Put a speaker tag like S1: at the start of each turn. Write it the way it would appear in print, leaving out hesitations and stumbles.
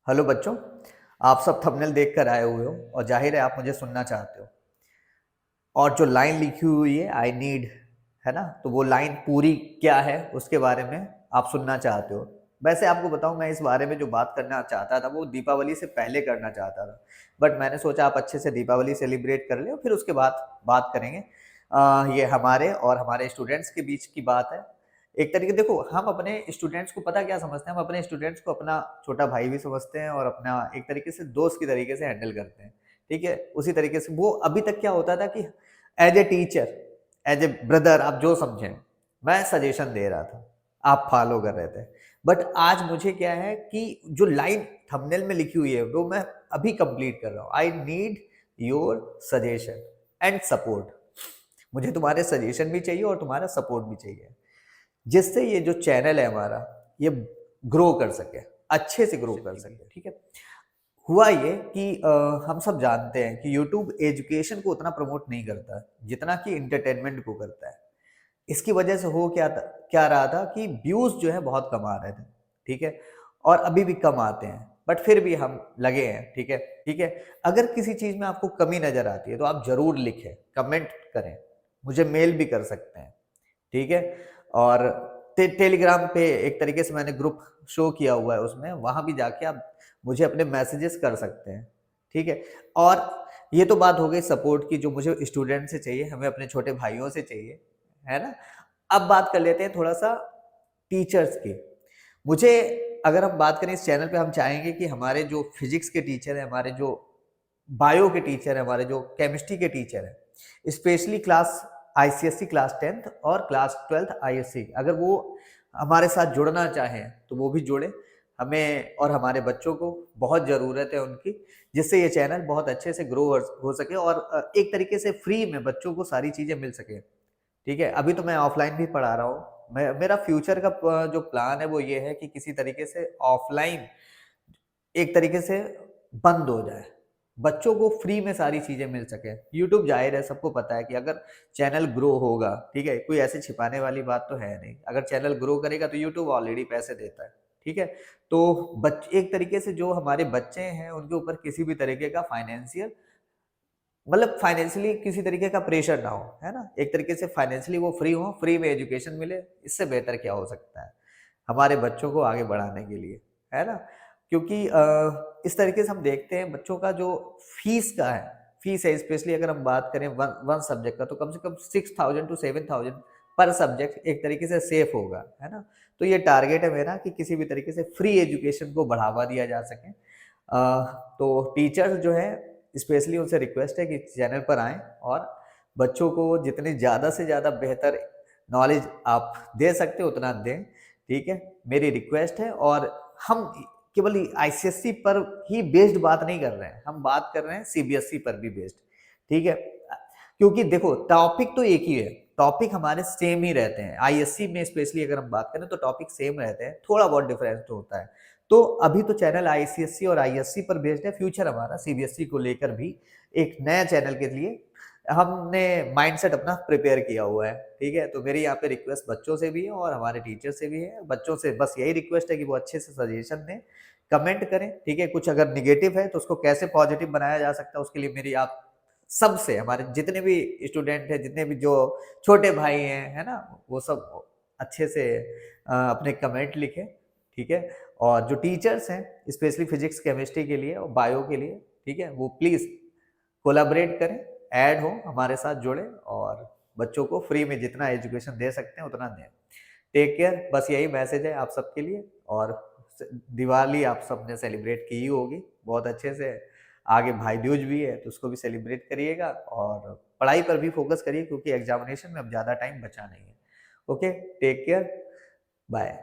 S1: Hello बच्चों, आप सब थंबनेल देखकर आए हुए हो और जाहिर है आप मुझे सुनना चाहते हो। और जो लाइन लिखी हुई है आई नीड, है ना, तो वो लाइन पूरी क्या है उसके बारे में आप सुनना चाहते हो। वैसे आपको बताऊं, मैं इस बारे में जो बात करना चाहता था वो दीपावली से पहले करना चाहता था, बट मैंने सोचा आप अच्छे से दीपावली सेलिब्रेट कर ले और फिर उसके बाद बात करेंगे। ये हमारे और हमारे स्टूडेंट्स के बीच की बात है। एक तरीके देखो, हम अपने स्टूडेंट्स को पता क्या समझते हैं, हम अपने स्टूडेंट्स को अपना छोटा भाई भी समझते हैं और अपना एक तरीके से दोस्त की तरीके से हैंडल करते हैं। ठीक है, उसी तरीके से वो अभी तक क्या होता था कि as a teacher, as a brother, आप जो समझें, मैं सजेशन दे रहा था, आप फॉलो कर रहे थे। बट आज मुझे क्या है कि जो लाइन थंबनेल में लिखी हुई है वो मैं अभी कंप्लीट कर रहा हूँ। I need your suggestion and support. मुझे तुम्हारे सजेशन भी चाहिए और तुम्हारा सपोर्ट भी चाहिए, जिससे ये जो चैनल है हमारा ये ग्रो कर सके, अच्छे से ग्रो कर सके। ठीक है, हुआ ये कि हम सब जानते हैं कि यूट्यूब एजुकेशन को उतना प्रमोट नहीं करता जितना कि इंटरटेनमेंट को करता है। इसकी वजह से हो क्या रहा था कि व्यूज जो है बहुत कम आ रहे थे। ठीक है, और अभी भी कम आते हैं, बट फिर भी हम लगे हैं। ठीक है, ठीक है। अगर किसी चीज में आपको कमी नजर आती है तो आप जरूर लिखें, कमेंट करें, मुझे मेल भी कर सकते हैं। ठीक है, और टेलीग्राम पे एक तरीके से मैंने ग्रुप शो किया हुआ है, उसमें वहां भी जाके आप मुझे अपने मैसेजेस कर सकते हैं। ठीक है, और ये तो बात हो गई सपोर्ट की, जो मुझे स्टूडेंट से चाहिए, हमें अपने छोटे भाइयों से चाहिए, है ना। अब बात कर लेते हैं थोड़ा सा टीचर्स की। मुझे, अगर हम बात करें इस चैनल पे, हम चाहेंगे कि हमारे जो फिजिक्स के टीचर हैं, हमारे जो बायो के टीचर हैं, हमारे जो केमिस्ट्री के टीचर हैं, specially class ICSC class 10th और क्लास 12th आईएससी, अगर वो हमारे साथ जुड़ना चाहें तो वो भी जुड़े। हमें और हमारे बच्चों को बहुत ज़रूरत है उनकी, जिससे ये चैनल बहुत अच्छे से ग्रो हो सके और एक तरीके से फ्री में बच्चों को सारी चीज़ें मिल सके। ठीक है, अभी तो मैं ऑफलाइन भी पढ़ा रहा हूँ। मेरा फ्यूचर का जो प्लान है वो ये है कि किसी तरीके से ऑफलाइन एक तरीके से बंद हो जाए, बच्चों को फ्री में सारी चीजें मिल सके। यूट्यूब जाहिर है, सबको पता है कि अगर चैनल ग्रो होगा, ठीक है, कोई ऐसे छिपाने वाली बात तो है नहीं, अगर चैनल ग्रो करेगा तो यूट्यूब ऑलरेडी पैसे देता है। ठीक है, तो एक तरीके से जो हमारे बच्चे हैं उनके ऊपर किसी भी तरीके का फाइनेंशियल, मतलब फाइनेंशियली किसी तरीके का प्रेशर ना हो, है ना। एक तरीके से फाइनेंशियली वो फ्री हो, फ्री में एजुकेशन मिले, इससे बेहतर क्या हो सकता है हमारे बच्चों को आगे बढ़ाने के लिए, है ना। क्योंकि इस तरीके से हम देखते हैं बच्चों का जो फीस का है, फीस है, स्पेशली अगर हम बात करें वन सब्जेक्ट का, तो कम से कम 6000 to 7000 पर सब्जेक्ट एक तरीके से सेफ होगा, है ना। तो ये टारगेट है मेरा कि किसी भी तरीके से फ्री एजुकेशन को बढ़ावा दिया जा सके। तो टीचर्स जो है, स्पेशली उनसे रिक्वेस्ट है कि चैनल पर आएँ और बच्चों को जितनी ज़्यादा से ज़्यादा बेहतर नॉलेज आप दे सकते हो उतना दें। ठीक है, मेरी रिक्वेस्ट है। और हम केवल आईसीएससी पर ही बेस्ड बात नहीं कर रहे हैं, हम बात कर रहे हैं सीबीएसई पर भी बेस्ड। ठीक है, क्योंकि देखो टॉपिक तो एक ही है, टॉपिक हमारे सेम ही रहते हैं। आईएससी में स्पेशली अगर हम बात करें तो टॉपिक सेम रहते हैं, थोड़ा बहुत डिफरेंस तो होता है। तो अभी तो चैनल आईसीएससी और आईएससी पर बेस्ड है, फ्यूचर हमारा सीबीएसई को लेकर भी एक नया चैनल के लिए हमने माइंडसेट अपना प्रिपेयर किया हुआ है। ठीक है, तो मेरी यहाँ पे रिक्वेस्ट बच्चों से भी है और हमारे टीचर से भी है। बच्चों से बस यही रिक्वेस्ट है कि वो अच्छे से सजेशन दें, कमेंट करें। ठीक है, कुछ अगर निगेटिव है तो उसको कैसे पॉजिटिव बनाया जा सकता है, उसके लिए मेरी आप सबसे, हमारे जितने भी स्टूडेंट हैं, जितने भी जो छोटे भाई हैं, है ना, वो सब अच्छे से अपने कमेंट लिखें। ठीक है, और जो टीचर्स हैं स्पेशली फिजिक्स केमिस्ट्री के लिए और बायो के लिए, ठीक है, वो प्लीज़ कोलैबोरेट करें, ऐड हो, हमारे साथ जुड़े और बच्चों को फ्री में जितना एजुकेशन दे सकते हैं उतना दें। टेक केयर, बस यही मैसेज है आप सबके लिए। और दिवाली आप सबने सेलिब्रेट की ही होगी बहुत अच्छे से, आगे भाई दूज भी है तो उसको भी सेलिब्रेट करिएगा और पढ़ाई पर भी फोकस करिए, क्योंकि एग्जामिनेशन में अब ज़्यादा टाइम बचा नहीं है। Okay, take care, bye.